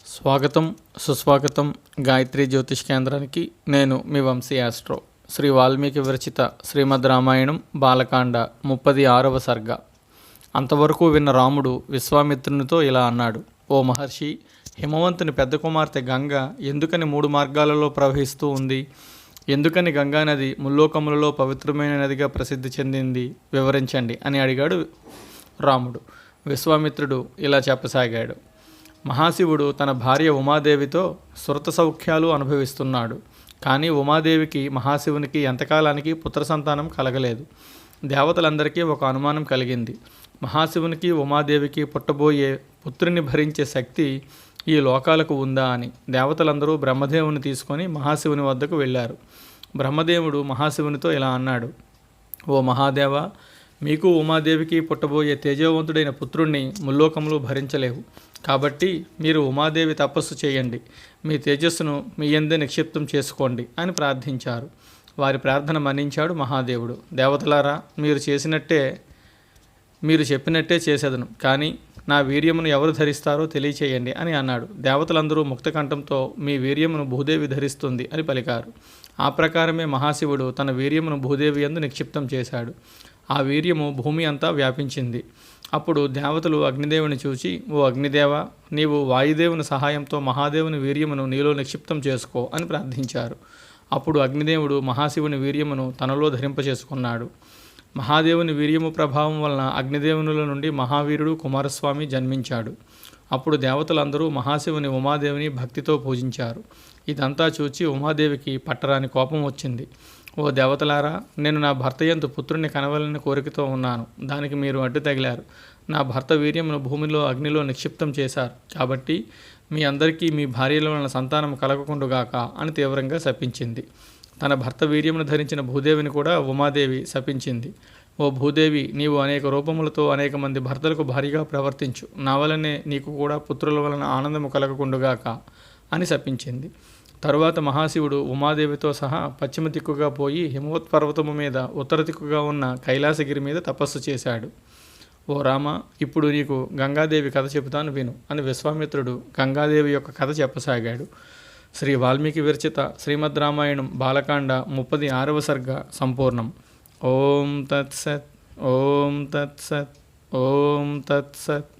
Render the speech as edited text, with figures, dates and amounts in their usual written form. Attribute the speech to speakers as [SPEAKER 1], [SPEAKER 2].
[SPEAKER 1] స్వాగతం సుస్వాగతం గాయత్రి జ్యోతిష్ కేంద్రానికి. నేను మీ వంశీ ఆస్ట్రో. శ్రీ వాల్మీకి విరచిత శ్రీమద్ రామాయణం బాలకాండ 36వ సర్గ. అంతవరకు విన్న రాముడు విశ్వామిత్రునితో ఇలా అన్నాడు: ఓ మహర్షి, హిమవంతుని పెద్ద కుమార్తె గంగ ఎందుకని 3 మార్గాలలో ప్రవహిస్తూ ఉంది? ఎందుకని గంగా నది ముల్లోకములలో పవిత్రమైన నదిగా ప్రసిద్ధి చెందింది? వివరించండి అని అడిగాడు రాముడు. విశ్వామిత్రుడు ఇలా చెప్పసాగాడు: మహాశివుడు తన భార్య ఉమాదేవితో సురత సౌఖ్యాలు అనుభవిస్తున్నాడు. కానీ ఉమాదేవికి మహాశివునికి ఎంతకాలానికి పుత్ర సంతానం కలగలేదు. దేవతలందరికీ ఒక అనుమానం కలిగింది: మహాశివునికి ఉమాదేవికి పుట్టబోయే పుత్రుని భరించే శక్తి ఈ లోకాలకు ఉందా అని. దేవతలందరూ బ్రహ్మదేవుని తీసుకొని మహాశివుని వద్దకు వెళ్ళారు. బ్రహ్మదేవుడు మహాశివునితో ఇలా అన్నాడు: ఓ మహాదేవ, మీకు ఉమాదేవికి పుట్టబోయే తేజవంతుడైన పుత్రుణ్ణి ముల్లోకములు భరించలేవు. కాబట్టి మీరు ఉమాదేవి తపస్సు చేయండి, మీ తేజస్సును మీ యందే నిక్షిప్తం చేసుకోండి అని ప్రార్థించారు. వారి ప్రార్థన మన్నించాడు మహాదేవుడు. దేవతలారా, మీరు చెప్పినట్టే చేసేదను, కానీ నా వీర్యమును ఎవరు ధరిస్తారో తెలియచేయండి అని అన్నాడు. దేవతలందరూ ముక్తకంఠంతో మీ వీర్యమును భూదేవి ధరిస్తుంది అని పలికారు. ఆ ప్రకారమే మహాశివుడు తన వీర్యమును భూదేవి యందు నిక్షిప్తం చేశాడు. ఆ వీర్యము భూమి అంతా వ్యాపించింది. అప్పుడు దేవతలు అగ్నిదేవుని చూచి, ఓ అగ్నిదేవ, నీవు వాయుదేవుని సహాయంతో మహాదేవుని వీర్యమును నీలో నిక్షిప్తం చేసుకో అని ప్రార్థించారు. అప్పుడు అగ్నిదేవుడు మహాశివుని వీర్యమును తనలో ధరింపచేసుకున్నాడు. మహాదేవుని వీర్యము ప్రభావం వలన అగ్నిదేవునుల నుండి మహావీరుడు కుమారస్వామి జన్మించాడు. అప్పుడు దేవతలందరూ మహాశివుని ఉమాదేవిని భక్తితో పూజించారు. ఇదంతా చూచి ఉమాదేవికి పట్టరాని కోపం వచ్చింది. ఓ దేవతలారా, నేను నా భర్త యందు పుత్రుని కనవలని కోరికతో ఉన్నాను. దానికి మీరు అడ్డు తగిలారు. నా భర్త వీర్యమును భూమిలో అగ్నిలో నిక్షిప్తం చేశారు. కాబట్టి మీ అందరికీ మీ భార్యల వలన సంతానం కలగకుండుగాక అని తీవ్రంగా శపించింది. తన భర్త వీర్యమును ధరించిన భూదేవిని కూడా ఉమాదేవి శపించింది. ఓ భూదేవి, నీవు అనేక రూపములతో అనేక మంది భర్తలకు భారీగా ప్రవర్తించు. నా వలనే నీకు కూడా పుత్రుల వలన ఆనందము కలగకుండుగాక అని శపించింది. తరువాత మహాశివుడు ఉమాదేవితో సహా పశ్చిమ దిక్కుగా పోయి హిమవత్ పర్వతము మీద ఉత్తర దిక్కుగా ఉన్న కైలాసగిరి మీద తపస్సు చేశాడు. ఓ రామ, ఇప్పుడు నీకు గంగాదేవి కథ చెబుతాను విను అని విశ్వామిత్రుడు గంగాదేవి యొక్క కథ చెప్పసాగాడు. శ్రీ వాల్మీకి విరచిత శ్రీమద్ రామాయణం బాలకాండ 36వ సర్గ సంపూర్ణం. ఓం తత్సత్, ఓం తత్సత్, ఓం తత్సత్.